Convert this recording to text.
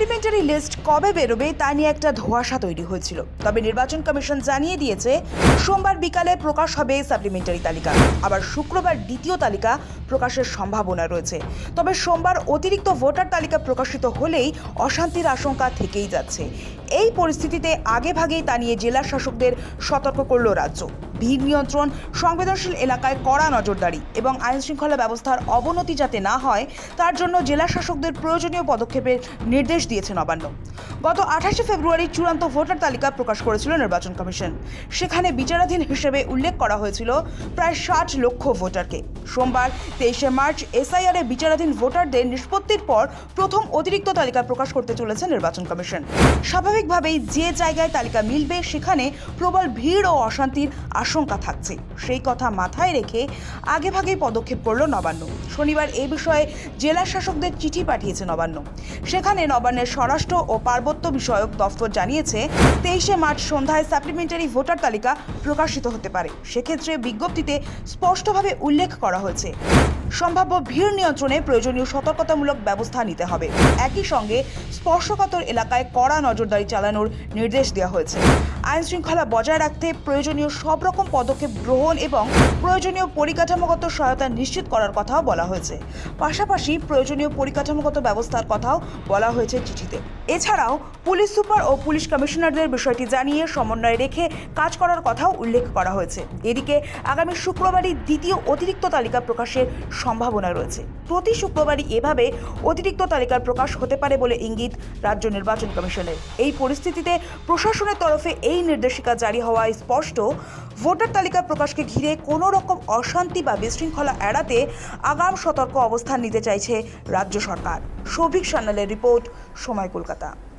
Supplementary list কবে বেরোবে তা নিয়ে একটা ধোঁয়াশা তৈরি হয়েছিল। তবে নির্বাচন কমিশন জানিয়ে দিয়েছে সোমবার বিকালে প্রকাশ হবে সাপ্লিমেন্টারি তালিকা। আবার শুক্রবার দ্বিতীয় তালিকা প্রকাশের সম্ভাবনা রয়েছে। তবে সোমবার অতিরিক্ত ভোটার তালিকা প্রকাশিত হলেই অশান্তির আশঙ্কা থেকেই যাচ্ছে। এই পরিস্থিতিতে আগেভাগেই তা নিয়ে জেলা শাসকদের সতর্ক করল রাজ্য। ভিড় নিয়ন্ত্রণ, সংবেদনশীল এলাকায় কড়া নজরদারি এবং আইনশৃঙ্খলা ব্যবস্থার অবনতি যাতে না হয় তার জন্য জেলা শাসকদের প্রয়োজনীয় পদক্ষেপের নির্দেশ দিয়েছে নবান্ন। গত 28 ফেব্রুয়ারি চূড়ান্ত ভোটার তালিকা প্রকাশ করেছিল নির্বাচন কমিশন। সেখানে বিচারাধীন হিসেবে উল্লেখ করা হয়েছিল প্রায় 60 লক্ষ ভোটারকে। সোমবার 23 মার্চ এসআইআর এ বিচারাধীন ভোটারদের নিষ্পত্তির পর প্রথম অতিরিক্ত তালিকা প্রকাশ করতে চলেছে নির্বাচন কমিশন। স্বাভাবিকভাবেই যে জায়গায় তালিকা মিলবে সেখানে প্রবল ভিড় ও অশান্তির আশঙ্কা থাকছে। সেই কথা মাথায় রেখে আগেভাগেই পদক্ষেপ করল নবান্ন। শনিবার এ বিষয়ে জেলা শাসকদের চিঠি পাঠিয়েছে নবান্ন। সেখানে নবান্নের স্বরাষ্ট্র ও পার্বত্য বিষয়ক দফতর জানিয়েছে 23 মার্চ সন্ধ্যায় সাপ্লিমেন্টারি ভোটার তালিকা প্রকাশিত হতে পারে। সেক্ষেত্রে বিজ্ঞপ্তিতে স্পষ্টভাবে উল্লেখ করা হয়েছে সম্ভাব্য ভিড় নিয়ন্ত্রণে প্রয়োজনীয় সতর্কতামূলক ব্যবস্থা নিতে হবে। একই সঙ্গে স্পর্শকাতর এলাকায় কড়া নজরদারি চালানোর নির্দেশ দেওয়া হয়েছে। আইন শৃঙ্খলা বজায় রাখতে প্রয়োজনীয় সব রকম পদক্ষেপ গ্রহণ এবং প্রয়োজনীয় পরিকাঠামোগত সহায়তা নিশ্চিত করার কথাও বলা হয়েছে। পাশাপাশি প্রয়োজনীয় পরিকাঠামোগত ব্যবস্থার কথাও বলা হয়েছে চিঠিতে। এছাড়াও পুলিশ সুপার ও পুলিশ কমিশনারদের বিষয়টি জানিয়ে সমন্বয় রেখে কাজ করার কথাও উল্লেখ করা হয়েছে। এদিকে আগামী শুক্রবারই দ্বিতীয় অতিরিক্ত তালিকা প্রকাশের সম্ভাবনা রয়েছে। প্রতি শুক্রবারই এভাবে অতিরিক্ত তালিকার প্রকাশ হতে পারে বলে ইঙ্গিত রাজ্য নির্বাচন কমিশনের। এই পরিস্থিতিতে প্রশাসনের তরফে এই নির্দেশিকা জারি হওয়ায় স্পষ্ট, ভোটার তালিকা প্রকাশকে ঘিরে কোনো রকম অশান্তি বা বিশৃঙ্খলা এড়াতে আগাম সতর্ক অবস্থান নিতে চাইছে রাজ্য সরকার। সৌভিক সান্যালের রিপোর্ট, সময় কলকাতা।